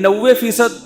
90%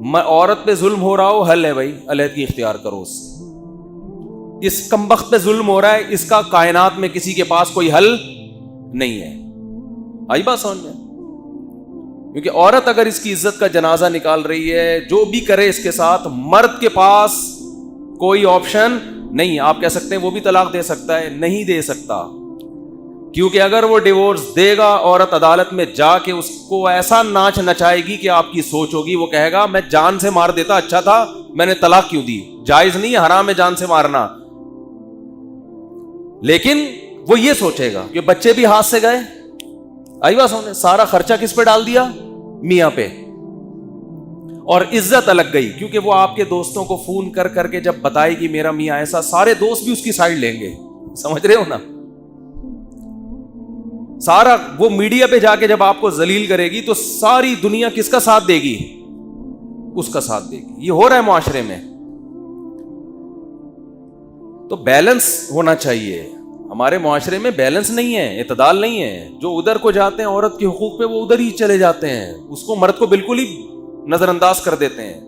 عورت پہ ظلم ہو رہا ہو، حل ہے بھائی، علیحدگی اختیار کرو اس سے. اس کمبخت پہ ظلم ہو رہا ہے، اس کا کائنات میں کسی کے پاس کوئی حل نہیں ہے. آئی بات سمجھ میں؟ کیونکہ عورت اگر اس کی عزت کا جنازہ نکال رہی ہے، جو بھی کرے اس کے ساتھ، مرد کے پاس کوئی آپشن نہیں. آپ کہہ سکتے ہیں وہ بھی طلاق دے سکتا ہے، نہیں دے سکتا. کیونکہ اگر وہ ڈیورس دے گا، عورت عدالت میں جا کے اس کو ایسا ناچ نچائے گی کہ آپ کی سوچ ہوگی، وہ کہے گا میں جان سے مار دیتا، اچھا تھا میں نے طلاق کیوں دی. جائز نہیں ہے، حرام ہے جان سے مارنا. لیکن وہ یہ سوچے گا کہ بچے بھی ہاتھ سے گئے. آئی بات سمجھ؟ سارا خرچہ کس پہ ڈال دیا؟ میاں پہ. اور عزت الگ گئی، کیونکہ وہ آپ کے دوستوں کو فون کر کر کے جب بتائے گی میرا میاں ایسا، سارے دوست بھی اس کی سائڈ لیں گے. سمجھ رہے ہو نا؟ سارا وہ میڈیا پہ جا کے جب آپ کو ذلیل کرے گی تو ساری دنیا کس کا ساتھ دے گی؟ اس کا ساتھ دے گی. یہ ہو رہا ہے معاشرے میں. تو بیلنس ہونا چاہیے. ہمارے معاشرے میں بیلنس نہیں ہے، اعتدال نہیں ہے. جو ادھر کو جاتے ہیں عورت کے حقوق پہ، وہ ادھر ہی چلے جاتے ہیں، اس کو مرد کو بالکل ہی نظر انداز کر دیتے ہیں.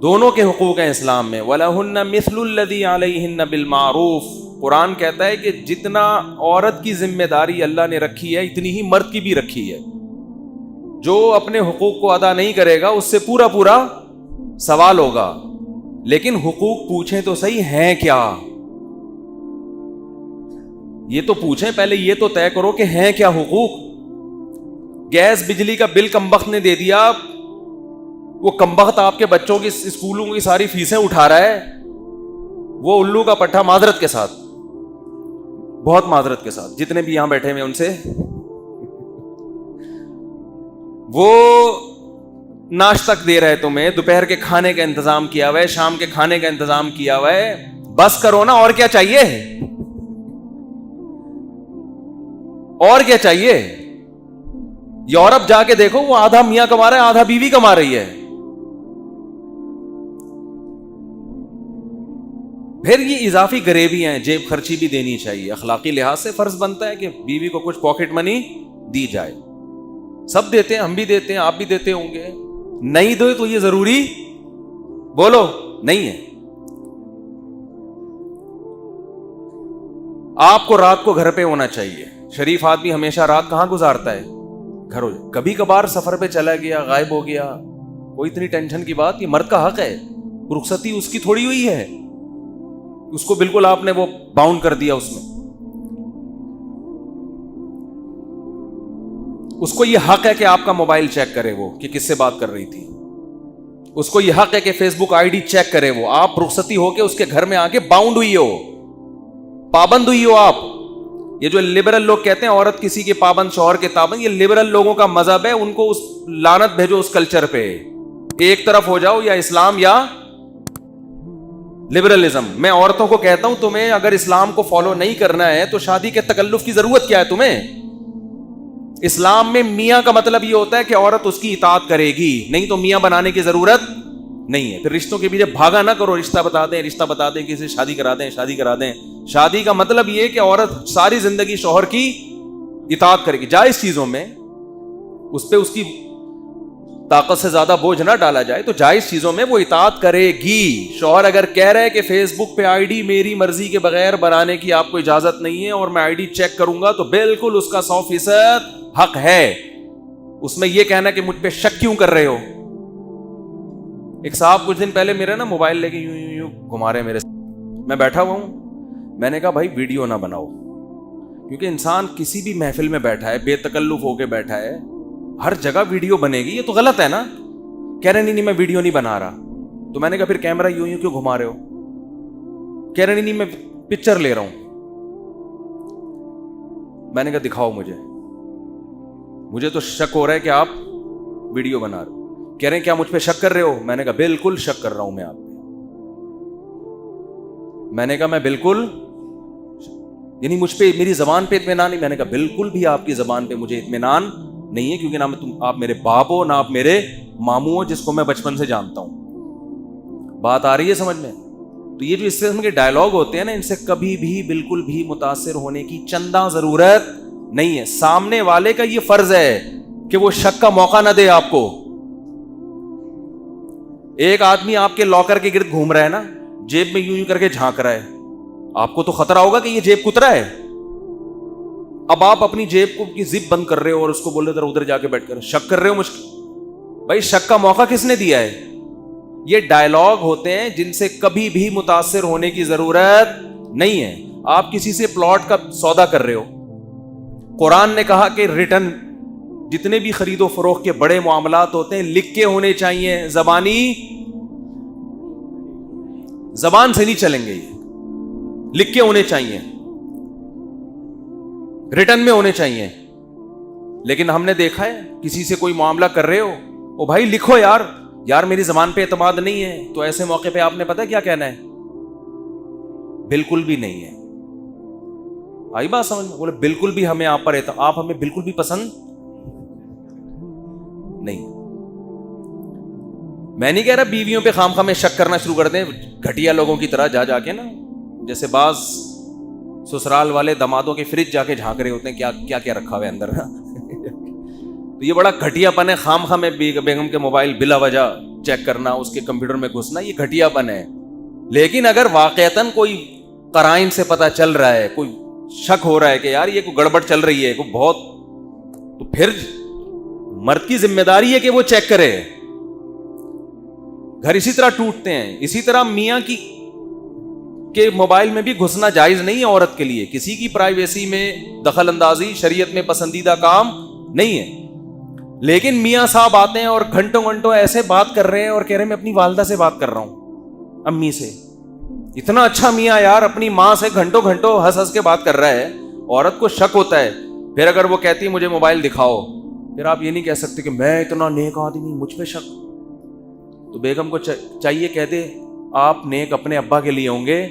دونوں کے حقوق ہیں اسلام میں. وَلَهُنَّ مِثْلُ الَّذِي عَلَيْهِنَّ بِالْمَعْرُوفِ. قرآن کہتا ہے کہ جتنا عورت کی ذمہ داری اللہ نے رکھی ہے، اتنی ہی مرد کی بھی رکھی ہے. جو اپنے حقوق کو ادا نہیں کرے گا اس سے پورا پورا سوال ہوگا. لیکن حقوق پوچھیں تو صحیح ہیں کیا؟ یہ تو پوچھیں پہلے، یہ تو طے کرو کہ ہیں کیا حقوق. گیس بجلی کا بل کمبخت نے دے دیا، وہ کمبخت آپ کے بچوں کی اسکولوں کی ساری فیسیں اٹھا رہا ہے. وہ الو کا پٹھا، معذرت کے ساتھ، بہت معذرت کے ساتھ، جتنے بھی یہاں بیٹھے ہوئے ان سے، وہ ناشتہ دے رہے تمہیں، دوپہر کے کھانے کا انتظام کیا ہوا ہے، شام کے کھانے کا انتظام کیا ہوا ہے. بس کرو نا، اور کیا چاہیے؟ اور کیا چاہیے؟ یورپ جا کے دیکھو، وہ آدھا میاں کما رہا ہے، آدھا بیوی کما رہی ہے. پھر یہ اضافی غریبیاں ہیں، جیب خرچی بھی دینی چاہیے. اخلاقی لحاظ سے فرض بنتا ہے کہ بیوی کو کچھ پاکٹ منی دی جائے. سب دیتے ہیں، ہم بھی دیتے ہیں، آپ بھی دیتے ہوں گے. نہیں دو تو یہ ضروری بولو نہیں ہے. آپ کو رات کو گھر پہ ہونا چاہیے. شریف آدمی ہمیشہ رات کہاں گزارتا ہے؟ گھر ہو. کبھی کبھار سفر پہ چلا گیا، غائب ہو گیا، کوئی اتنی ٹینشن کی بات. یہ مرد کا حق ہے. رخصتی اس کی تھوڑی ہوئی ہے، اس کو بالکل آپ نے وہ باؤنڈ کر دیا. اس کو یہ حق ہے کہ آپ کا موبائل چیک کرے وہ کہ کس سے بات کر رہی تھی. اس کو یہ حق ہے کہ Facebook ID check کرے وہ. آپ رخصتی ہو کے اس کے گھر میں آ کے باؤنڈ ہوئی ہو، پابند ہوئی ہو آپ. یہ جو لبرل لوگ کہتے ہیں عورت کسی کے پابند، شوہر کے پابند، یہ لبرل لوگوں کا مذہب ہے. ان کو اس لعنت بھیجو اس کلچر پہ. ایک طرف ہو جاؤ، یا اسلام یا لبرلزم. میں عورتوں کو کہتا ہوں تمہیں اگر اسلام کو فالو نہیں کرنا ہے تو شادی کے تکلف کی ضرورت کیا ہے تمہیں؟ اسلام میں میاں کا مطلب یہ ہوتا ہے کہ عورت اس کی اطاعت کرے گی، نہیں تو میاں بنانے کی ضرورت نہیں ہے. پھر رشتوں کے پیچھے بھاگا نہ کرو، رشتہ بتا دیں، کسی سے شادی کرا دیں. شادی کا مطلب یہ کہ عورت ساری زندگی شوہر کی اطاعت کرے گی. جائز چیزوں میں اس پہ اس کی طاقت سے زیادہ بوجھ نہ ڈالا جائے، تو جائز چیزوں میں وہ اطاعت کرے گی. شوہر اگر کہہ رہے کہ فیس بک پہ آئی ڈی میری مرضی کے بغیر بنانے کی آپ کو اجازت نہیں ہے اور میں آئی ڈی چیک کروں گا، تو بالکل اس کا 100% حق ہے. اس میں یہ کہنا کہ مجھ پہ شک کیوں کر رہے ہو. ایک صاحب کچھ دن پہلے میرا نا موبائل لے کے یوں گھما رہے میرے، میں بیٹھا ہوا ہوں. میں نے کہا بھائی ویڈیو نہ بناؤ، کیونکہ انسان کسی بھی محفل میں بیٹھا ہے، بے تکلف ہو کے بیٹھا ہے، ہر جگہ ویڈیو بنے گی، یہ تو غلط ہے نا. کہہ رہے نہیں میں ویڈیو نہیں بنا رہا. تو میں نے کہا پھر کیمرہ یوں کیوں گھما رہے ہو؟ کہہ رہے نہیں میں پکچر لے رہا ہوں. میں نے کہا دکھاؤ مجھے تو شک ہو رہا ہے کہ آپ ویڈیو بنا رہے ہو. کہہ رہے ہیں کیا مجھ پہ شک کر رہے ہو؟ میں نے کہا بالکل شک کر رہا ہوں میں آپ پہ. میں نے کہا میں بالکل، یعنی مجھ پہ میری زبان پہ اطمینان نہیں. میں نے کہا بالکل بھی آپ کی زبان پہ مجھے اطمینان نہیں ہے، کیونکہ نہ آپ میرے باپ ہو، نہ آپ میرے ماموں ہو جس کو میں بچپن سے جانتا ہوں. بات آ رہی ہے سمجھ میں؟ تو یہ جو اس قسم کے ڈائلاگ ہوتے ہیں نا، ان سے کبھی بھی بالکل بھی متاثر ہونے کی چندہ ضرورت نہیں ہے. سامنے والے کا یہ فرض ہے کہ وہ شک کا موقع نہ دے آپ کو. ایک آدمی آپ کے لاکر کے گرد گھوم رہا ہے نا, جیب میں یوں کر کے جھانک رہا ہے, آپ کو تو خطرہ ہوگا کہ یہ جیب کترا ہے. اب آپ اپنی جیب کو کی زپ بند کر رہے ہو اور اس کو بول رہے ادھر جا کے بیٹھ کر شک کر رہے ہو مشکل. بھائی شک کا موقع کس نے دیا ہے؟ یہ ڈائلاگ ہوتے ہیں جن سے کبھی بھی متاثر ہونے کی ضرورت نہیں ہے. آپ کسی سے پلاٹ کا سودا کر رہے ہو, قرآن نے کہا کہ ریٹن جتنے بھی خرید و فروخت کے بڑے معاملات ہوتے ہیں لکھ کے ہونے چاہیے, زبان سے نہیں چلیں گے, یہ لکھ کے ہونے چاہیے, ریٹن میں ہونے چاہیے. لیکن ہم نے دیکھا ہے کسی سے کوئی معاملہ کر رہے ہو, او بھائی لکھو یار میری زبان پہ اعتماد نہیں ہے, تو ایسے موقع پہ آپ نے پتا کیا کہنا ہے؟ بالکل بھی نہیں ہے. آئی بات سمجھ میں؟ بولے بالکل بھی ہمیں آپ پر آپ ہمیں بالکل بھی پسند نہیں. میں نہیں کہہ رہا بیویوں پہ خام خواہ شک کرنا شروع کر دیں گھٹیا لوگوں کی طرح, جا کے نا, جیسے بعض سسرال والے دمادوں کے فریج جا کے جھانک رہے ہوتے ہیں کیا کیا رکھا ہوا ہے اندر. تو یہ بڑا گھٹیا پن ہے. خام خواہ میں بیگم کے موبائل بلا وجہ چیک کرنا, اس کے کمپیوٹر میں گھسنا, یہ گھٹیا پن ہے. لیکن اگر واقعتاً کوئی قرائن سے پتہ چل رہا ہے, کوئی شک ہو رہا ہے کہ یار یہ کوئی گڑبڑ چل رہی ہے کوئی بہت, تو پھر مرد کی ذمہ داری ہے کہ وہ چیک کرے. گھر اسی طرح ٹوٹتے ہیں. اسی طرح میاں کے موبائل میں بھی گھسنا جائز نہیں ہے عورت کے لیے. کسی کی پرائیویسی میں دخل اندازی شریعت میں پسندیدہ کام نہیں ہے. لیکن میاں صاحب آتے ہیں اور گھنٹوں ایسے بات کر رہے ہیں اور کہہ رہے ہیں میں اپنی والدہ سے بات کر رہا ہوں, امی سے. اتنا اچھا میاں یار اپنی ماں سے گھنٹوں ہنس کے بات کر رہا ہے. عورت کو شک ہوتا ہے. پھر اگر وہ کہتی ہے مجھے موبائل دکھاؤ, پھر آپ یہ نہیں کہہ سکتے کہ میں اتنا نیک آدمی مجھ پہ شک. تو بیگم کو چاہیے کہہ دے آپ نیک اپنے ابا کے لیے ہوں گے,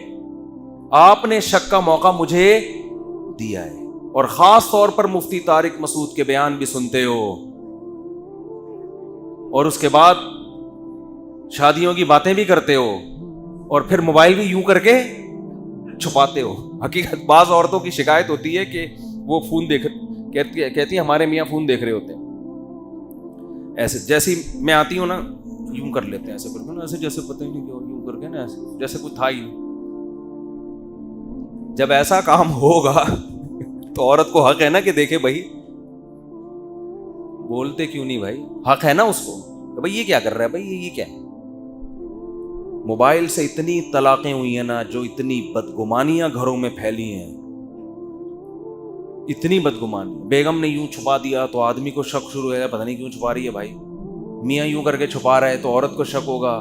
آپ نے شک کا موقع مجھے دیا ہے. اور خاص طور پر مفتی طارق مسعود کے بیان بھی سنتے ہو, اور اس کے بعد شادیوں کی باتیں بھی کرتے ہو, اور پھر موبائل بھی یوں کر کے چھپاتے ہو. حقیقت بعض عورتوں کی شکایت ہوتی ہے کہ وہ فون کہتی ہیں ہمارے میاں فون دیکھ رہے ہوتے ہیں. ایسے جیسی میں آتی ہوں نا یوں کر لیتے ہیں, ایسے کر کے نا, ایسے جیسے پتہ ہی نہیں کیا یوں کر کے نا, ایسے جیسے کچھ تھا ہی نہیں. جب ایسا کام ہوگا تو عورت کو حق ہے نا کہ دیکھے بھائی بولتے کیوں نہیں بھائی, حق ہے نا اس کو کہ بھائی یہ کیا کر رہا ہے, بھائی یہ کیا ہے. موبائل سے اتنی طلاقیں ہوئی ہیں نا, جو اتنی بدگمانیاں گھروں میں پھیلی ہیں, اتنی بدگمانی. بیگم نے یوں چھپا دیا تو آدمی کو شک شروع ہو گیا, پتہ نہیں کیوں چھپا رہی ہے بھائی. میاں یوں کر کے چھپا رہا ہے تو عورت کو شک ہوگا.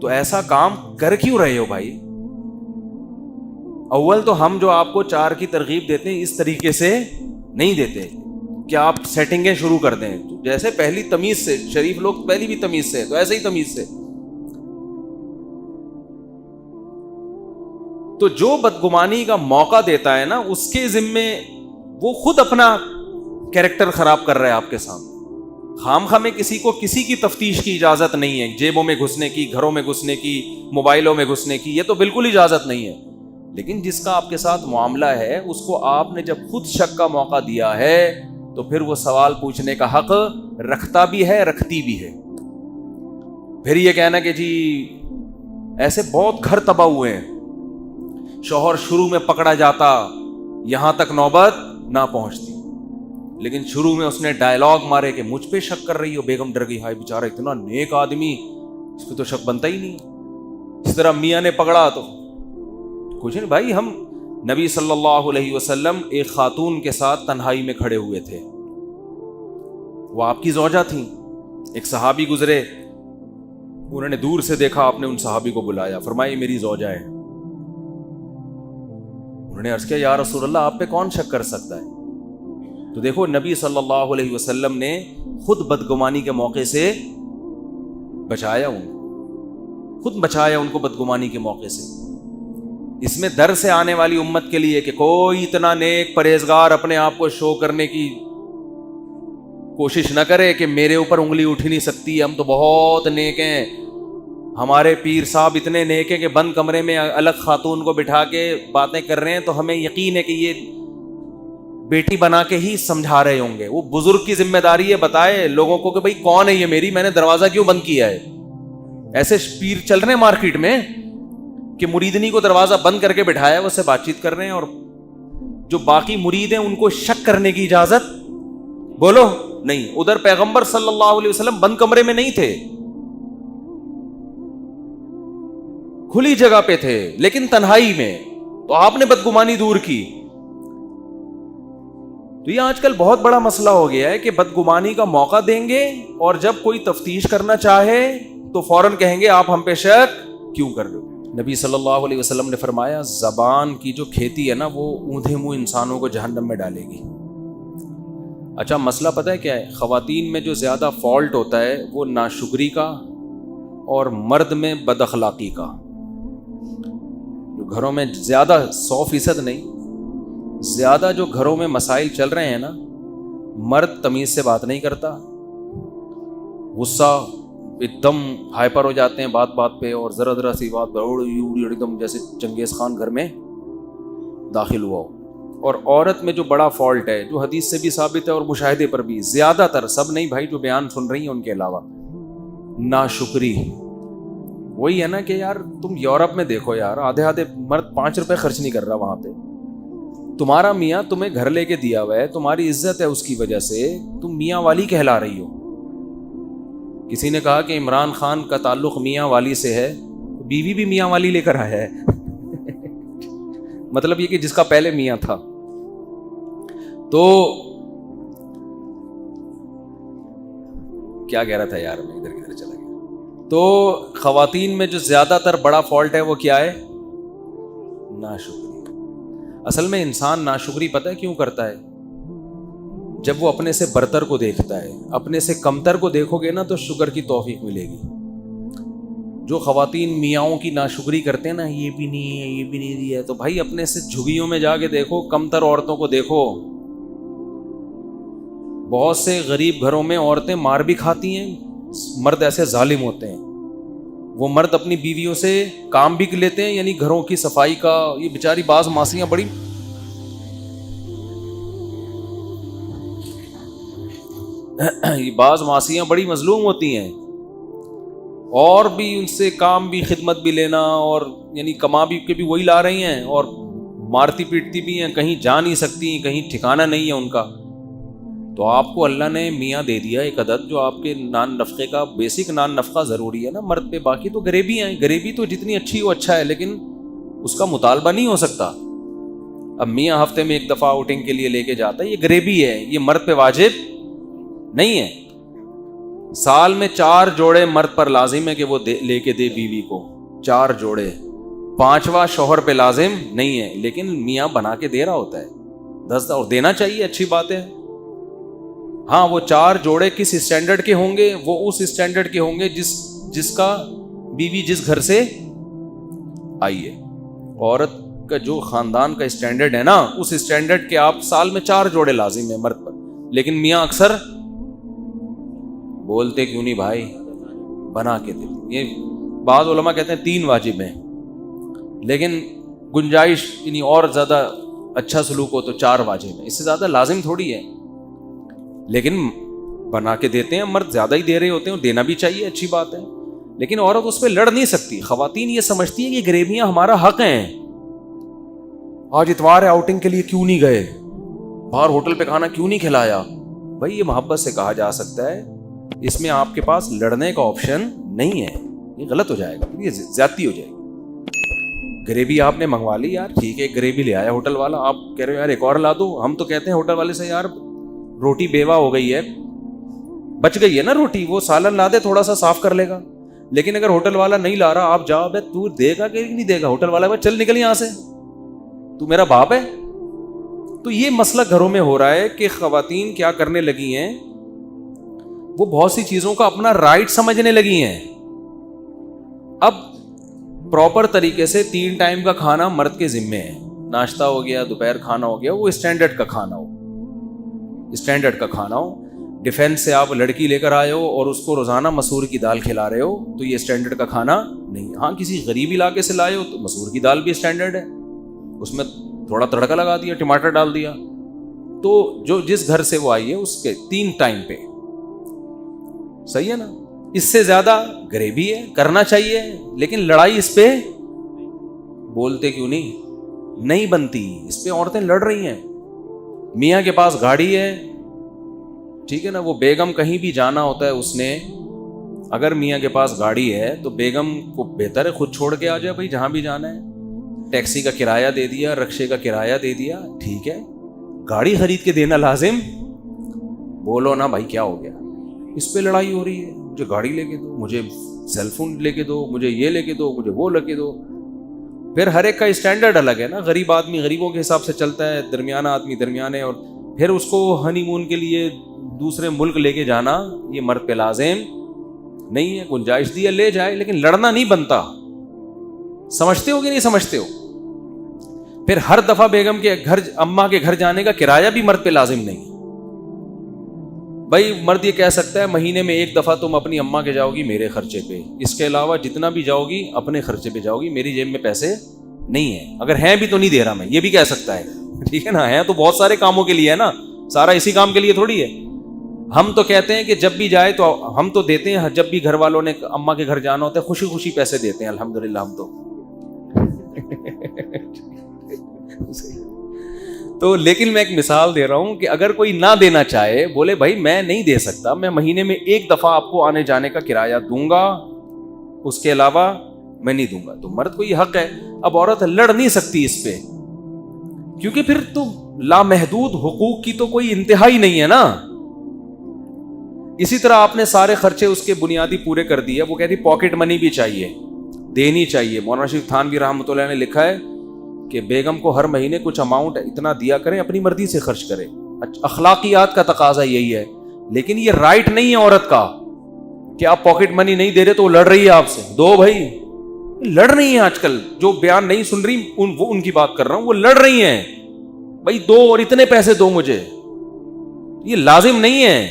تو ایسا کام کر کیوں رہے ہو بھائی؟ اول تو ہم جو آپ کو 4 کی ترغیب دیتے ہیں اس طریقے سے نہیں دیتے کہ آپ سیٹنگیں شروع کر دیں. جیسے پہلی تمیز سے, شریف لوگ پہلی بھی تمیز سے, تو ایسے ہی تمیز سے. تو جو بدگمانی کا موقع دیتا ہے نا, اس کے ذمے وہ خود اپنا کیریکٹر خراب کر رہا ہے آپ کے سامنے. خام خواہ میں کسی کو کسی کی تفتیش کی اجازت نہیں ہے, جیبوں میں گھسنے کی, گھروں میں گھسنے کی, موبائلوں میں گھسنے کی, یہ تو بالکل اجازت نہیں ہے. لیکن جس کا آپ کے ساتھ معاملہ ہے اس کو آپ نے جب خود شک کا موقع دیا ہے تو پھر وہ سوال پوچھنے کا حق رکھتا بھی ہے, رکھتی بھی ہے. پھر یہ کہنا کہ جی ایسے بہت گھر تباہ ہوئے ہیں, شوہر شروع میں پکڑا جاتا یہاں تک نوبت نہ پہنچتی, لیکن شروع میں اس نے ڈائلاگ مارے کہ مجھ پہ شک کر رہی ہو. بیگم ڈر گئی, ہائے بیچارہ اتنا نیک آدمی, اس پہ تو شک بنتا ہی نہیں. اس طرح میاں نے پکڑا تو کچھ نہیں بھائی. ہم نبی صلی اللہ علیہ وسلم ایک خاتون کے ساتھ تنہائی میں کھڑے ہوئے تھے, وہ آپ کی زوجہ تھیں. ایک صحابی گزرے, انہوں نے دور سے دیکھا, آپ نے ان صحابی کو بلایا, فرمایا یہ میری زوجہ ہے. انہوں نے عرض کیا یا رسول اللہ آپ پہ کون شک کر سکتا ہے؟ تو دیکھو نبی صلی اللہ علیہ وسلم نے خود بدگمانی کے موقع سے بچایا, خود بچایا ان کو بدگمانی کے موقع سے. اس میں در سے آنے والی امت کے لیے کہ کوئی اتنا نیک پرہیزگار اپنے آپ کو شو کرنے کی کوشش نہ کرے کہ میرے اوپر انگلی اٹھ نہیں سکتی, ہم تو بہت نیک ہیں, ہمارے پیر صاحب اتنے نیک ہیں کہ بند کمرے میں الگ خاتون کو بٹھا کے باتیں کر رہے ہیں, تو ہمیں یقین ہے کہ یہ بیٹی بنا کے ہی سمجھا رہے ہوں گے. وہ بزرگ کی ذمہ داری ہے بتائے لوگوں کو کہ بھائی کون ہے یہ میری, میں نے دروازہ کیوں بند کیا ہے. ایسے پیر چل رہے ہیں مارکیٹ میں کہ مریدنی کو دروازہ بند کر کے بٹھایا, وہ سے بات چیت کر رہے ہیں, اور جو باقی مرید ہیں ان کو شک کرنے کی اجازت بولو نہیں. ادھر پیغمبر صلی اللہ علیہ وسلم بند کمرے میں نہیں تھے, کھلی جگہ پہ تھے لیکن تنہائی میں, تو آپ نے بدگمانی دور کی. تو یہ آج کل بہت بڑا مسئلہ ہو گیا ہے کہ بدگمانی کا موقع دیں گے, اور جب کوئی تفتیش کرنا چاہے تو فوراً کہیں گے آپ ہم پہ شک کیوں کر رہے ہو. نبی صلی اللہ علیہ وسلم نے فرمایا زبان کی جو کھیتی ہے نا وہ اوندھے منہ انسانوں کو جہنم میں ڈالے گی. اچھا مسئلہ پتہ ہے کیا ہے؟ خواتین میں جو زیادہ فالٹ ہوتا ہے وہ ناشکری کا اور مرد میں بد اخلاقی کا. جو گھروں میں زیادہ 100% نہیں, زیادہ جو گھروں میں مسائل چل رہے ہیں نا, مرد تمیز سے بات نہیں کرتا, غصہ ایک دم ہائپر ہو جاتے ہیں بات بات پہ, اور ذرا ذرا سی بات پر ایک دم جیسے چنگیز خان گھر میں داخل ہوا ہو. اور عورت میں جو بڑا فالٹ ہے, جو حدیث سے بھی ثابت ہے اور مشاہدے پر بھی, زیادہ تر, سب نہیں بھائی جو بیان سن رہی ہیں ان کے علاوہ, ناشکری. وہی ہے نا کہ یار تم یورپ میں دیکھو یار, آدھے مرد 5 روپے خرچ نہیں کر رہا وہاں پہ. تمہارا میاں تمہیں گھر لے کے دیا ہوا ہے, تمہاری عزت ہے اس کی وجہ سے, تم میاں والی کہلا رہی ہو. کسی نے کہا کہ عمران خان کا تعلق میاں والی سے ہے, بیوی بھی میاں والی لے کر آیا ہے. مطلب یہ کہ جس کا پہلے میاں تھا. تو کیا کہہ رہا تھا یار, میں ادھر کدھر چلا گیا. تو خواتین میں جو زیادہ تر بڑا فالٹ ہے وہ کیا ہے؟ ناشکری. اصل میں انسان ناشکری پتہ ہے کیوں کرتا ہے؟ جب وہ اپنے سے برتر کو دیکھتا ہے. اپنے سے کمتر کو دیکھو گے نا تو شکر کی توفیق ملے گی. جو خواتین میاؤں کی ناشکری کرتے ہیں نا, یہ بھی نہیں ہے, یہ بھی نہیں دیا, تو بھائی اپنے سے جھگیوں میں جا کے دیکھو, کمتر عورتوں کو دیکھو. بہت سے غریب گھروں میں عورتیں مار بھی کھاتی ہیں, مرد ایسے ظالم ہوتے ہیں. وہ مرد اپنی بیویوں سے کام بھی لیتے ہیں, یعنی گھروں کی صفائی کا. یہ بیچاری بعض ماسیاں بڑی مظلوم ہوتی ہیں, اور بھی ان سے کام بھی, خدمت بھی لینا, اور یعنی کما بھی کے بھی وہی لا رہی ہیں, اور مارتی پیٹتی بھی ہیں, کہیں جا نہیں سکتی, کہیں ٹھکانہ نہیں ہے ان کا. تو آپ کو اللہ نے میاں دے دیا ایک عدد جو آپ کے نان نفقے کا, بیسک نان نفقہ ضروری ہے نا مرد پہ, باقی تو غریبی ہیں. غریبی تو جتنی اچھی ہو اچھا ہے, لیکن اس کا مطالبہ نہیں ہو سکتا. اب میاں ہفتے میں ایک دفعہ آؤٹنگ کے لیے لے کے جاتا ہے, یہ غریبی ہے, یہ مرد پہ واجب نہیں ہے. سال میں 4 جوڑے مرد پر لازم ہے کہ وہ لے کے دے بیوی کو, 4 جوڑے. 5واں شوہر پہ لازم نہیں ہے, لیکن میاں بنا کے دے رہا ہوتا ہے 10, اور دینا چاہیے, اچھی بات ہے. ہاں وہ 4 جوڑے کس اسٹینڈرڈ کے ہوں گے؟ وہ اس اسٹینڈرڈ کے ہوں گے جس کا بیوی جس گھر سے آئی ہے. عورت کا جو خاندان کا اسٹینڈرڈ ہے نا, اس اسٹینڈرڈ کے آپ سال میں 4 جوڑے لازم ہیں مرد پر. لیکن میاں اکثر بولتے کیوں نہیں بھائی, بنا کے دے. یہ بعض علماء کہتے ہیں 3 واجب ہیں, لیکن گنجائش یعنی اور زیادہ اچھا سلوک ہو تو 4 واجب ہیں, اس سے زیادہ لازم تھوڑی ہے. لیکن بنا کے دیتے ہیں مرد, زیادہ ہی دے رہے ہوتے ہیں, دینا بھی چاہیے, اچھی بات ہے. لیکن عورت اس پہ لڑ نہیں سکتی. خواتین یہ سمجھتی ہیں کہ غریبیاں ہمارا حق ہیں. آج اتوار ہے, آؤٹنگ کے لیے کیوں نہیں گئے, باہر ہوٹل پہ کھانا کیوں نہیں کھلایا. بھائی یہ محبت سے کہا جا سکتا ہے, اس میں آپ کے پاس لڑنے کا آپشن نہیں ہے. یہ غلط ہو جائے گا, یہ زیادتی ہو جائے گی. گریوی آپ نے منگوا لی یار, ٹھیک ہے, گریوی لے آیا ہوٹل والا, آپ کہہ رہے ہو یار ایک اور لا دو. ہم تو کہتے ہیں ہوٹل والے سے یار روٹی بیوہ ہو گئی ہے, بچ گئی ہے نا روٹی, وہ سالن لا دے, تھوڑا سا صاف کر لے گا. لیکن اگر ہوٹل والا نہیں لا رہا, آپ جاؤ, تو دے گا کہ نہیں دے گا. ہوٹل والا بھائی چل نکل یہاں سے, تو میرا باپ ہے. تو یہ مسئلہ گھروں میں ہو رہا ہے کہ خواتین کیا کرنے لگی ہیں, وہ بہت سی چیزوں کا اپنا رائٹ سمجھنے لگی ہیں. اب پراپر طریقے سے 3 ٹائم کا کھانا مرد کے ذمے ہے. ناشتہ ہو گیا, دوپہر کھانا ہو گیا, وہ اسٹینڈرڈ کا کھانا ہو, اسٹینڈرڈ کا کھانا ہو. ڈیفینس سے آپ لڑکی لے کر آئے ہو اور اس کو روزانہ مسور کی دال کھلا رہے ہو, تو یہ اسٹینڈرڈ کا کھانا نہیں. ہاں کسی غریب علاقے سے لائے ہو تو مسور کی دال بھی اسٹینڈرڈ ہے, اس میں تھوڑا تڑکا لگا دیا, ٹماٹر ڈال دیا, تو جو جس گھر سے وہ آئی ہے اس کے 3 ٹائم پہ، صحیح ہے نا، اس سے زیادہ غریبی ہے، کرنا چاہیے، لیکن لڑائی اس پہ بولتے کیوں نہیں بنتی، اس پہ عورتیں لڑ رہی ہیں. میاں کے پاس گاڑی ہے، ٹھیک ہے نا، وہ بیگم کہیں بھی جانا ہوتا ہے، اس نے اگر میاں کے پاس گاڑی ہے تو بیگم کو بہتر ہے خود چھوڑ کے آ جائے بھائی جہاں بھی جانا ہے. ٹیکسی کا کرایہ دے دیا، رکشے کا کرایہ دے دیا، ٹھیک ہے. گاڑی خرید کے دینا لازم، بولو نا بھائی کیا ہو گیا، اس پہ لڑائی ہو رہی ہے، مجھے گاڑی لے کے دو، مجھے سیل فون لے کے دو، مجھے یہ لے کے دو، مجھے وہ لے کے دو. پھر ہر ایک کا اسٹینڈرڈ الگ ہے نا، غریب آدمی غریبوں کے حساب سے چلتا ہے، درمیانہ آدمی درمیانے، اور پھر اس کو ہنی مون کے لیے دوسرے ملک لے کے جانا یہ مرد پہ لازم نہیں ہے. گنجائش دی ہے لے جائے، لیکن لڑنا نہیں بنتا. سمجھتے ہو کہ نہیں سمجھتے ہو؟ پھر ہر دفعہ بیگم کے گھر، اماں کے گھر جانے کا کرایہ بھی مرد پہ لازم نہیں. بھائی مرد یہ کہہ سکتا ہے مہینے میں 1 دفعہ تم اپنی اماں کے جاؤ گی میرے خرچے پہ، اس کے علاوہ جتنا بھی جاؤ گی اپنے خرچے پہ جاؤ گی، میری جیب میں پیسے نہیں ہیں، اگر ہیں بھی تو نہیں دے رہا میں، یہ بھی کہہ سکتا ہے. ٹھیک ہے نا، ہے تو بہت سارے کاموں کے لیے ہے نا، سارا اسی کام کے لیے تھوڑی ہے. ہم تو کہتے ہیں کہ جب بھی جائے تو ہم تو دیتے ہیں، جب بھی گھر والوں نے اماں کے گھر جانا ہوتا ہے خوشی خوشی پیسے دیتے ہیں الحمدللہ ہم تو لیکن میں ایک مثال دے رہا ہوں کہ اگر کوئی نہ دینا چاہے، بولے بھائی میں نہیں دے سکتا، میں مہینے میں 1 دفعہ آپ کو آنے جانے کا کرایہ دوں گا، اس کے علاوہ میں نہیں دوں گا، تو مرد کو یہ حق ہے. اب عورت لڑ نہیں سکتی اس پہ، کیونکہ پھر تو لامحدود حقوق کی تو کوئی انتہا ہی نہیں ہے نا. اسی طرح آپ نے سارے خرچے اس کے بنیادی پورے کر دیے، وہ کہتی پاکٹ منی بھی چاہیے، دینی چاہیے. مولانا شریف تھانوی رحمۃ اللہ نے لکھا ہے کہ بیگم کو ہر مہینے کچھ اماؤنٹ اتنا دیا کریں، اپنی مرضی سے خرچ کریں. اخلاقیات کا تقاضا یہی ہے، لیکن یہ رائٹ نہیں ہے عورت کا کہ آپ پاکٹ منی نہیں دے رہے تو وہ لڑ رہی ہے آپ سے. دو بھائی، لڑ رہی ہیں آج کل، جو بیان نہیں سن رہی وہ ان کی بات کر رہا ہوں، وہ لڑ رہی ہیں بھائی دو، اور اتنے پیسے دو مجھے، یہ لازم نہیں ہے.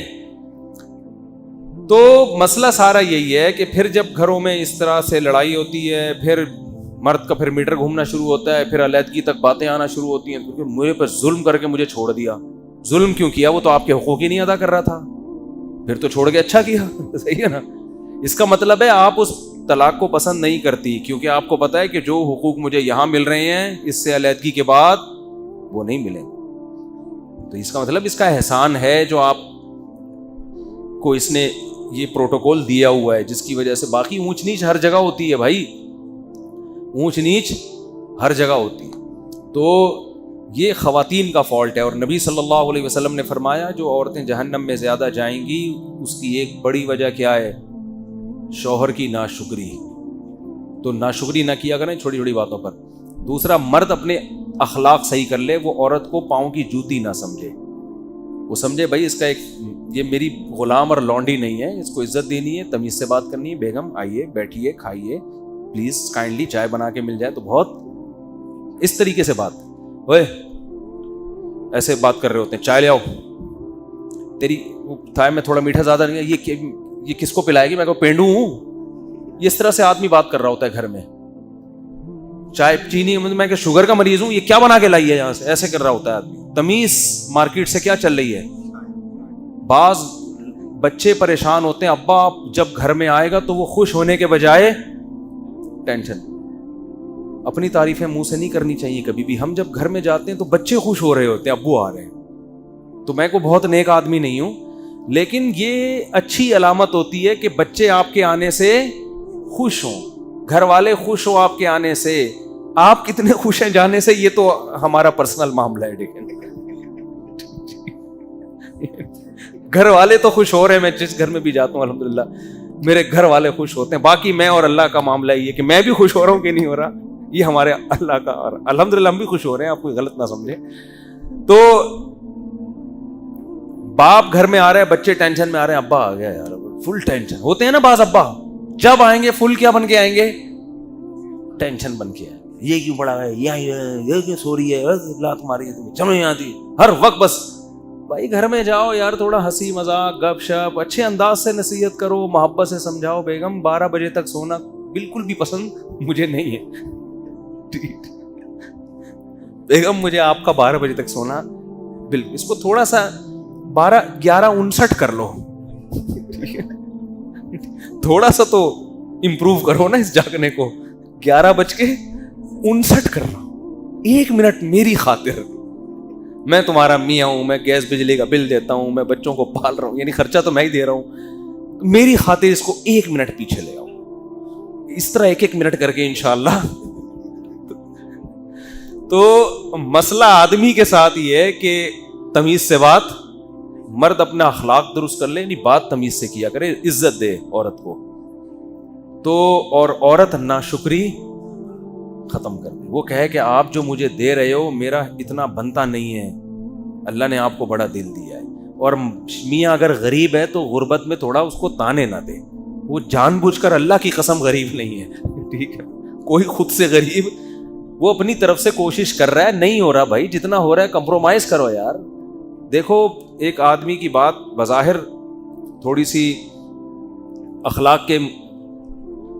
تو مسئلہ سارا یہی ہے کہ پھر جب گھروں میں اس طرح سے لڑائی ہوتی ہے، پھر مرد کا پھر میٹر گھومنا شروع ہوتا ہے، پھر علیحدگی تک باتیں آنا شروع ہوتی ہیں، کیونکہ مجھے پر ظلم کر کے مجھے چھوڑ دیا. ظلم کیوں کیا؟ وہ تو آپ کے حقوق ہی نہیں ادا کر رہا تھا، پھر تو چھوڑ کے اچھا کیا. صحیح ہے نا. اس کا مطلب ہے آپ اس طلاق کو پسند نہیں کرتی، کیونکہ آپ کو پتا ہے کہ جو حقوق مجھے یہاں مل رہے ہیں اس سے علیحدگی کے بعد وہ نہیں ملیں. تو اس کا مطلب اس کا احسان ہے جو آپ کو اس نے یہ پروٹوکول دیا ہوا ہے، جس کی وجہ سے باقی اونچ نیچ ہر جگہ ہوتی ہے بھائی، اونچ نیچ ہر جگہ ہوتی. تو یہ خواتین کا فالٹ ہے. اور نبی صلی اللہ علیہ وسلم نے فرمایا جو عورتیں جہنم میں زیادہ جائیں گی اس کی ایک بڑی وجہ کیا ہے؟ شوہر کی ناشکری. تو ناشکری نہ کیا کریں چھوٹی چھوٹی باتوں پر. دوسرا، مرد اپنے اخلاق صحیح کر لے، وہ عورت کو پاؤں کی جوتی نہ سمجھے، وہ سمجھے بھائی اس کا ایک، یہ میری غلام اور لونڈی نہیں ہے، اس کو عزت دینی ہے، تمیز سے بات کرنی ہے. بیگم آئیے بیٹھیے کھائیے پلیز، کائنڈلی چائے بنا کے مل جائے تو بہت اس طریقے سے بات. اوے ایسے بات کر رہے ہوتے ہیں، چائے لے آؤ، تیری تھائے میں تھوڑا میٹھا زیادہ نہیں ہے، یہ کس کو پلائے گی؟ میں کو پینڈو ہوں؟ اس طرح سے آدمی بات کر رہا ہوتا ہے گھر میں. چائے چینی، میں کہ شوگر کا مریض ہوں، یہ کیا بنا کے لائی ہے یہاں سے؟ ایسے کر رہا ہوتا ہے آدمی. تمیز مارکیٹ سے کیا چل رہی ہے. بعض بچے پریشان ہوتے ہیں، ابا جب گھر میں آئے گا تو وہ خوش ہونے کے بجائے ٹینشن. اپنی تعریفیں منہ سے نہیں کرنی چاہیے کبھی بھی. ہم جب گھر میں جاتے ہیں تو بچے خوش ہو رہے ہوتے ہیں، ابو آ رہے ہیں. تو میں کو بہت نیک آدمی نہیں ہوں، لیکن یہ اچھی علامت ہوتی ہے کہ بچے آپ کے آنے سے خوش ہوں، گھر والے خوش ہوں آپ کے آنے سے. آپ کتنے خوش ہیں جانے سے یہ تو ہمارا پرسنل معاملہ ہے. گھر والے تو خوش ہو رہے ہیں، میں جس گھر میں بھی جاتا ہوں الحمدللہ میرے گھر والے خوش ہوتے ہیں. باقی میں اور اللہ کا معاملہ یہ کہ میں بھی خوش ہو رہا ہوں کہ نہیں ہو رہا، یہ ہمارے اللہ کا، اور الحمدللہ ہم بھی خوش ہو رہے ہیں، آپ کوئی غلط نہ سمجھے. تو باپ گھر میں آ رہا ہے، بچے ٹینشن میں آ رہے ہیں، ابا آ گیا یار، فل ٹینشن ہوتے ہیں نا بعض ابا. جب آئیں گے فل کیا بن کے آئیں گے؟ ٹینشن بن کے آئیں گے. یہ کیوں پڑا ہے، یہ کیوں سو رہی ہے، لات ماری ہے تمہیں سمجھ نہیں آتی، ہر وقت بس. بھائی گھر میں جاؤ یار، تھوڑا ہنسی مذاق گپ شپ اچھے انداز سے نصیحت کرو، محبت سے سمجھاؤ. بیگم 12 بجے تک سونا بالکل بھی پسند مجھے نہیں ہے. بیگم مجھے آپ کا 12 بجے تک سونا بالکل اس کو تھوڑا سا 11:59 کر لو, تھوڑا سا تو امپروو کرو نا اس جاگنے کو. 11:59 کر لو, 1 منٹ میری خاطر. میں تمہارا میاں ہوں, میں گیس بجلی کا بل دیتا ہوں, میں بچوں کو پال رہا ہوں, یعنی خرچہ تو میں ہی دے رہا ہوں, میری خاطر اس کو 1 منٹ پیچھے لے آؤ. اس طرح 1 منٹ کر کے انشاءاللہ. تو مسئلہ آدمی کے ساتھ یہ ہے کہ تمیز سے بات, مرد اپنا اخلاق درست کر لے, یعنی بات تمیز سے کیا کرے, عزت دے عورت کو. تو اور عورت ناشکری ختم کر دے, وہ کہے کہ آپ جو مجھے دے رہے ہو میرا اتنا بنتا نہیں ہے, اللہ نے آپ کو بڑا دل دیا ہے. اور میاں اگر غریب ہے تو غربت میں تھوڑا اس کو تانے نہ دے, وہ جان بوجھ کر اللہ کی قسم غریب نہیں ہے, ٹھیک ہے, کوئی خود سے غریب, وہ اپنی طرف سے کوشش کر رہا ہے, نہیں ہو رہا بھائی, جتنا ہو رہا ہے کمپرومائز کرو یار. دیکھو ایک آدمی کی بات بظاہر تھوڑی سی اخلاق کے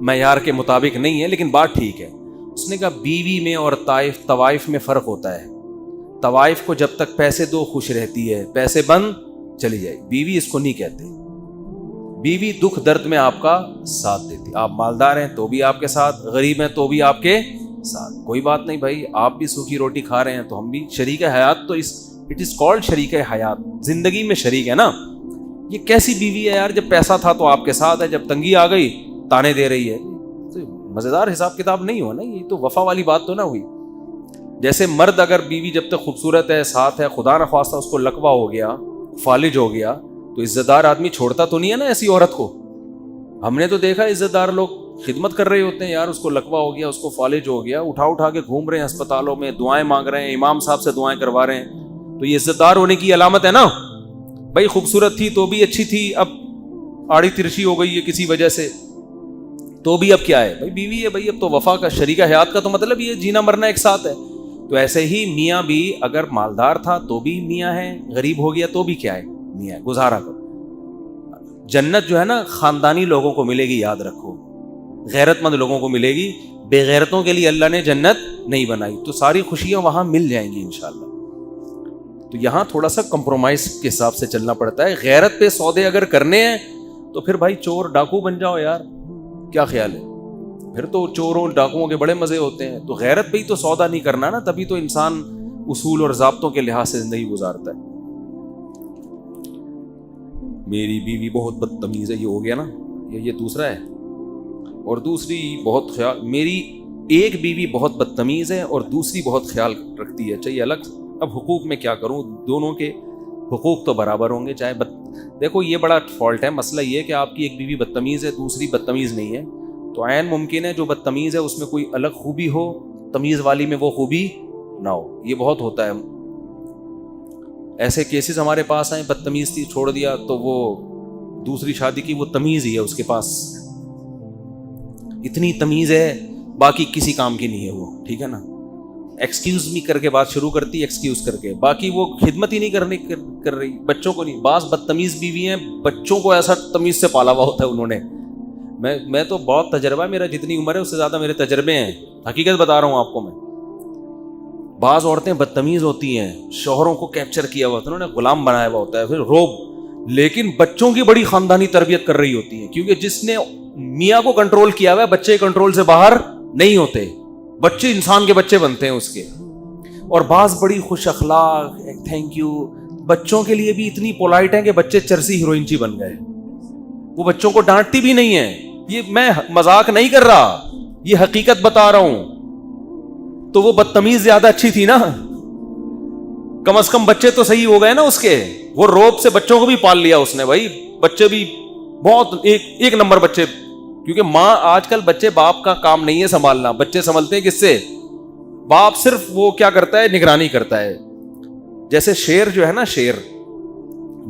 معیار کے مطابق نہیں ہے, لیکن بات ٹھیک ہے. اس نے کہا بیوی میں اور طوائف میں فرق ہوتا ہے. طوائف کو جب تک پیسے دو خوش رہتی ہے, پیسے بند چلی جائے. بیوی اس کو نہیں کہتے. بیوی دکھ درد میں آپ کا ساتھ دیتی. آپ مالدار ہیں تو بھی آپ کے ساتھ, غریب ہیں تو بھی آپ کے ساتھ, کوئی بات نہیں بھائی, آپ بھی سوکھی روٹی کھا رہے ہیں تو ہم بھی شریک حیات. تو اٹ از کالڈ شریک حیات, زندگی میں شریک ہے نا. یہ کیسی بیوی ہے یار, جب پیسہ تھا تو آپ کے ساتھ ہے, جب تنگی آ گئی تانے دے رہی ہے. مزیدار حساب کتاب نہیں ہو نا, یہ تو وفا والی بات تو نہ ہوئی. جیسے مرد اگر بیوی جب تک خوبصورت ہے, ساتھ ہے, خدا نخواستہ اس کو لقوہ ہو گیا, فالج ہو گیا, تو عزت دار آدمی چھوڑتا تو نہیں ہے نا ایسی عورت کو. ہم نے تو دیکھا عزت دار لوگ خدمت کر رہے ہوتے ہیں یار, اس کو لقوہ ہو گیا, اس کو فالج ہو گیا, اٹھا کے گھوم رہے ہیں اسپتالوں میں, دعائیں مانگ رہے ہیں, امام صاحب سے دعائیں کروا رہے ہیں. تو یہ عزت دار ہونے کی علامت ہے نا بھائی. خوبصورت تھی تو بھی اچھی تھی, اب آڑی ترچی ہو گئی ہے کسی وجہ سے, تو بھی اب کیا ہے بھائی, بیوی ہے بھائی, اب تو وفا کا شریک حیات کا تو مطلب یہ جینا مرنا ایک ساتھ ہے. تو ایسے ہی میاں بھی اگر مالدار تھا تو بھی میاں ہے, غریب ہو گیا تو بھی کیا ہے, میاں ہے, گزارا کرو. جنت جو ہے نا خاندانی لوگوں کو ملے گی, یاد رکھو, غیرت مند لوگوں کو ملے گی, بے غیرتوں کے لیے اللہ نے جنت نہیں بنائی. تو ساری خوشیاں وہاں مل جائیں گی انشاءاللہ. تو یہاں تھوڑا سا کمپرومائز کے حساب سے چلنا پڑتا ہے. غیرت پہ سودے اگر کرنے ہیں تو پھر بھائی چور ڈاکو بن جاؤ یار, کیا خیال ہے, پھر تو چوروں ڈاکوؤں کے بڑے مزے ہوتے ہیں. تو غیرت پہ ہی تو سودا نہیں کرنا نا, تبھی تو انسان اصول اور ضابطوں کے لحاظ سے زندگی گزارتا ہے. میری بیوی بہت بدتمیز ہے, یہ ہو گیا نا, یہ دوسرا ہے. اور دوسری بہت خیال, میری ایک بیوی بہت بدتمیز ہے اور دوسری بہت خیال رکھتی ہے. چاہیے الگ. اب حقوق میں کیا کروں, دونوں کے حقوق تو برابر ہوں گے. چاہے دیکھو یہ بڑا فالٹ ہے. مسئلہ یہ ہے کہ آپ کی ایک بیوی بدتمیز ہے, دوسری بدتمیز نہیں ہے, تو عین ممکن ہے جو بدتمیز ہے اس میں کوئی الگ خوبی ہو, تمیز والی میں وہ خوبی نہ ہو. یہ بہت ہوتا ہے, ایسے کیسز ہمارے پاس آئے, بدتمیز تھی چھوڑ دیا, تو وہ دوسری شادی کی, وہ تمیز ہی ہے اس کے پاس, اتنی تمیز ہے باقی کسی کام کی نہیں ہے وہ, ٹھیک ہے نا. ایکسکیوز می کر کے بات شروع کرتی, ایکسکیوز کر کے, باقی وہ خدمت ہی نہیں کر رہی, بچوں کو نہیں. بعض بدتمیز بیوی ہیں, بچوں کو ایسا تمیز سے پالا ہوا ہوتا ہے انہوں نے. میں تو بہت تجربہ ہے میرا, جتنی عمر ہے اس سے زیادہ میرے تجربے ہیں, حقیقت بتا رہا ہوں آپ کو میں. بعض عورتیں بدتمیز ہوتی ہیں, شوہروں کو کیپچر کیا ہوا ہوتا ہے, انہوں نے غلام بنایا ہوا ہوتا ہے, پھر روب, لیکن بچوں کی بڑی خاندانی تربیت کر رہی ہوتی ہیں, کیونکہ جس نے میاں کو کنٹرول کیا ہوا ہے, بچے کنٹرول سے باہر نہیں ہوتے, بچے انسان کے بچے بنتے ہیں اس کے. اور بعض بڑی خوش اخلاق, تھینک یو, بچوں کے لیے بھی اتنی پولائٹ ہیں کہ بچے چرسی ہیروئنچی بن گئے, وہ بچوں کو ڈانٹتی بھی نہیں ہے. یہ میں مذاق نہیں کر رہا, یہ حقیقت بتا رہا ہوں. تو وہ بدتمیز زیادہ اچھی تھی نا, کم از کم بچے تو صحیح ہو گئے نا اس کے. وہ روب سے بچوں کو بھی پال لیا اس نے بھائی, بچے بھی بہت ایک نمبر بچے, کیونکہ ماں آج کل بچے, باپ کا کام نہیں ہے سنبھالنا, بچے سنبھلتے ہیں کس سے, باپ صرف وہ کیا کرتا ہے, نگرانی کرتا ہے. جیسے شیر جو ہے نا, شیر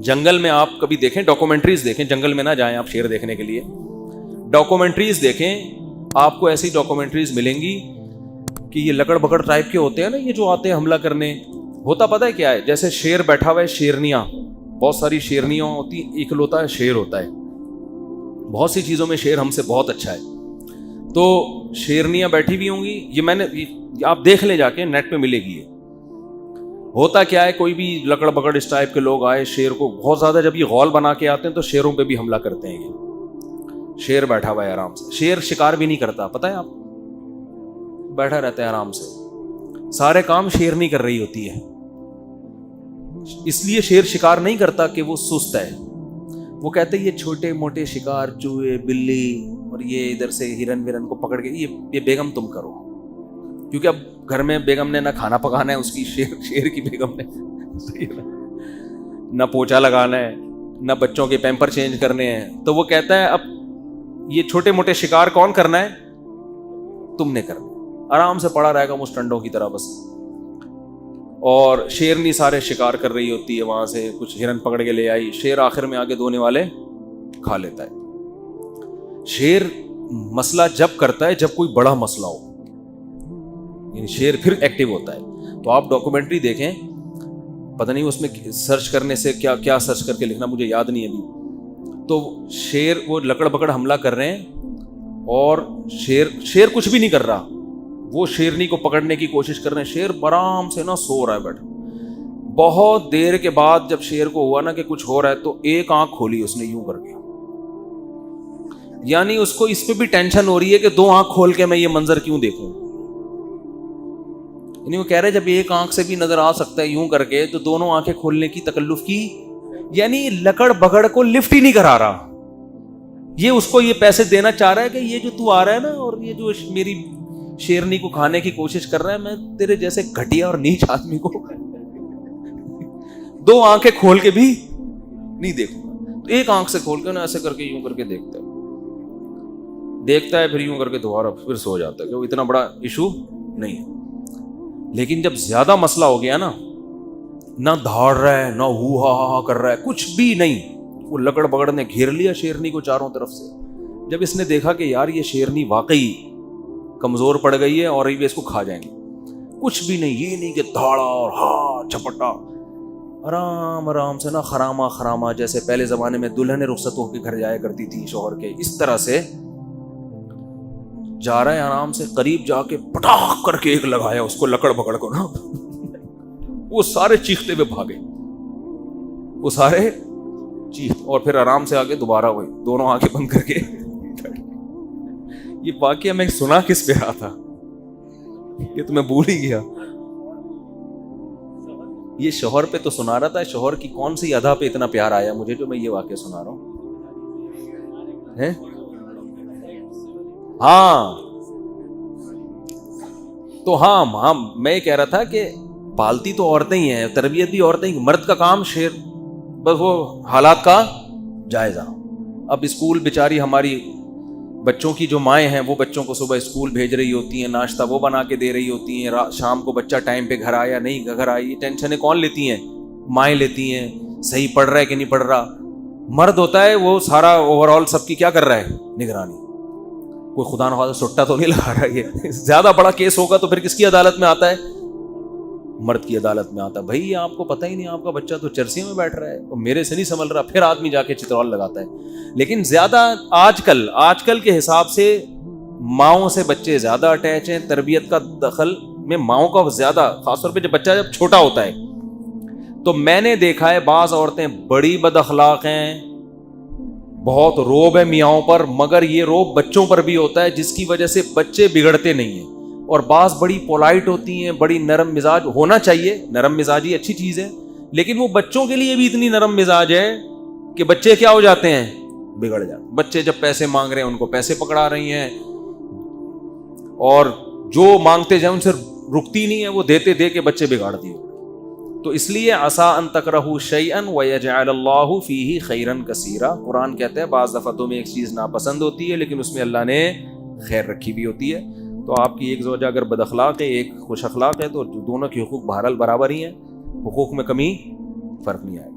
جنگل میں, آپ کبھی دیکھیں ڈاکومنٹریز دیکھیں, جنگل میں نہ جائیں آپ شیر دیکھنے کے لیے, ڈاکومنٹریز دیکھیں, آپ کو ایسی ڈاکومنٹریز ملیں گی کہ یہ لکڑ بکڑ ٹائپ کے ہوتے ہیں نا, یہ جو آتے ہیں حملہ کرنے. ہوتا پتہ ہے کیا ہے, جیسے شیر بیٹھا ہوا ہے, شیرنیاں, بہت ساری شیرنیاں ہوتی ہیں, اکلوتا ہے شیر ہوتا ہے, بہت سی چیزوں میں شیر ہم سے بہت اچھا ہے. تو شیرنیاں بیٹھی بھی ہوں گی, یہ میں نے, آپ دیکھ لیں جا کے, نیٹ پہ ملے گی. ہوتا کیا ہے, کوئی بھی لکڑ بکڑ اس ٹائپ کے لوگ آئے, شیر کو بہت زیادہ جب یہ غول بنا کے آتے ہیں تو شیروں پہ بھی حملہ کرتے ہیں. یہ شیر بیٹھا ہوا ہے آرام سے, شیر شکار بھی نہیں کرتا, پتہ ہے آپ, بیٹھا رہتا ہے آرام سے, سارے کام شیرنی کر رہی ہوتی ہے. اس لیے شیر شکار نہیں کرتا کہ وہ سست ہے. وہ کہتے ہیں یہ چھوٹے موٹے شکار, چوہے, بلی اور یہ ادھر سے ہرن ورن کو پکڑ کے یہ بیگم تم کرو, کیونکہ اب گھر میں بیگم نے نہ کھانا پکانا ہے اس کی, شیر کی بیگم نے نہ پوچھا لگانا ہے, نہ بچوں کے پیمپر چینج کرنے ہیں. تو وہ کہتا ہے اب یہ چھوٹے موٹے شکار کون کرنا ہے, تم نے کرنا. آرام سے پڑا رہے گا مسٹنڈوں کی طرح بس. اور شیرنی سارے شکار کر رہی ہوتی ہے, وہاں سے کچھ ہرن پکڑ کے لے آئی, شیر آخر میں آگے دھونے والے کھا لیتا ہے. شیر مسئلہ جب کرتا ہے جب کوئی بڑا مسئلہ ہو, یعنی شیر پھر ایکٹیو ہوتا ہے. تو آپ ڈاکومنٹری دیکھیں, پتہ نہیں اس میں سرچ کرنے سے کیا کیا سرچ کر کے لکھنا, مجھے یاد نہیں ابھی. تو شیر وہ لکڑ پکڑ حملہ کر رہے ہیں اور شیر کچھ بھی نہیں کر رہا, وہ شیرنی کو پکڑنے کی کوشش کر رہے ہیں. شیر آرام سے نا سو رہا ہے بیٹھا. بہت دیر کے بعد جب شیر کو ہوا نا کہ کچھ ہو رہا ہے تو ایک آنکھ کھولی اس نے یوں کر کے, یعنی اس کو اس پہ بھی ٹینشن ہو رہی ہے کہ دو آنکھ کھول کے میں یہ منظر کیوں دیکھوں. یعنی وہ کہہ رہے جب ایک آنکھ سے بھی نظر آ سکتا ہے یوں کر کے تو دونوں آنکھیں کھولنے کی تکلف کی, یعنی لکڑ بگڑ کو لفٹ ہی نہیں کرا رہا. یہ اس کو یہ پیسے دینا چاہ رہا ہے کہ یہ جو تو آ رہا ہے نا اور یہ جو میری شیرنی کو کھانے کی کوشش کر رہا ہے, میں تیرے جیسے گھٹیا اور نیچ آدمی کو دو آنکھیں کھول کے بھی نہیں دیکھوں گا. تو ایک آنکھ سے کھول کے نا ایسے کر کے یوں کر کے دیکھتا ہے پھر یوں کر کے دوبارہ پھر سو جاتا ہے, کہ وہ اتنا بڑا ایشو نہیں ہے. لیکن جب زیادہ مسئلہ ہو گیا نا, نہ دھاڑ رہا ہے نہ ہو ہا کر رہا ہے, کچھ بھی نہیں, وہ لکڑ بگڑ نے گھیر لیا شیرنی کو چاروں طرف سے. جب اس نے دیکھا کہ یار یہ شیرنی واقعی کمزور پڑ گئی ہے اور یہ اس کو کھا جائیں گے, کچھ بھی نہیں, یہ نہیں کہ دھاڑا اور ہا چھپٹا, آرام آرام سے نا خراما جیسے پہلے زمانے میں دلہن رخصت ہو کے گھر جایا کرتی تھی شوہر کے, اس طرح سے جا رہا ہے آرام سے. قریب جا کے پٹاخ کر کے ایک لگایا اس کو لکڑ بکڑ کو نا, وہ سارے چیختے ہوئے بھاگے, وہ سارے چیخ, اور پھر آرام سے آگے دوبارہ وہی دونوں آنکھیں بند کر کے. یہ واقعہ میں سنا کس پہ رہا تھا یہ تو میں بھول ہی گیا. یہ شوہر پہ تو سنا رہا تھا, شوہر کی کون سی ادا پہ اتنا پیار آیا مجھے جو میں یہ واقعہ سنا رہا ہوں. ہاں تو ہاں میں یہ کہہ رہا تھا کہ پالتی تو عورتیں ہی ہیں, تربیت بھی عورتیں ہی, مرد کا کام شیر, بس وہ حالات کا جائزہ. اب اسکول بیچاری ہماری بچوں کی جو مائیں ہیں وہ بچوں کو صبح اسکول بھیج رہی ہوتی ہیں, ناشتہ وہ بنا کے دے رہی ہوتی ہیں, شام کو بچہ ٹائم پہ گھر آیا نہیں گھر آئی, ٹینشنیں کون لیتی ہیں, مائیں لیتی ہیں. صحیح پڑھ رہا ہے کہ نہیں پڑھ رہا, مرد ہوتا ہے وہ سارا اوور آل سب کی کیا کر رہا ہے, نگرانی. کوئی خدا نخواستہ سٹا تو نہیں لگا رہا. یہ زیادہ بڑا کیس ہوگا تو پھر کس کی عدالت میں آتا ہے, مرد کی عدالت میں آتا ہے. بھائی آپ کو پتہ ہی نہیں, آپ کا بچہ تو چرسیوں میں بیٹھ رہا ہے اور میرے سے نہیں سنبھل رہا, پھر آدمی جا کے چترول لگاتا ہے. لیکن زیادہ آج کل کے حساب سے ماؤں سے بچے زیادہ اٹیچ ہیں, تربیت کا دخل میں ماؤں کا زیادہ, خاص طور پہ جب بچہ جب چھوٹا ہوتا ہے. تو میں نے دیکھا ہے بعض عورتیں بڑی بد اخلاق ہیں, بہت روب ہے میاؤں پر, مگر یہ روب بچوں پر بھی ہوتا ہے جس کی وجہ سے بچے بگڑتے نہیں ہیں. اور بعض بڑی پولائٹ ہوتی ہیں, بڑی نرم مزاج, ہونا چاہیے نرم مزاجی اچھی چیز ہے, لیکن وہ بچوں کے لیے بھی اتنی نرم مزاج ہے کہ بچے کیا ہو جاتے ہیں, بگڑ جاتے. بچے جب پیسے مانگ رہے ہیں ان کو پیسے پکڑا رہی ہیں, اور جو مانگتے جائیں ان سے رکتی نہیں ہے, وہ دیتے دے کے بچے بگاڑ دیے. تو اس لیے عسیٰ ان تکرہوا شیئا ویجعل اللہ فیہ خیرا کثیرا. قرآن کہتا ہے بعض دفعہ تمہیں ایک چیز ناپسند ہوتی ہے لیکن اس میں اللہ نے خیر رکھی بھی ہوتی ہے. تو آپ کی ایک زوجہ اگر بد اخلاق ہے, ایک خوش اخلاق ہے, تو دونوں کے حقوق بہرحال برابر ہی ہیں, حقوق میں کمی فرق نہیں آئے گا.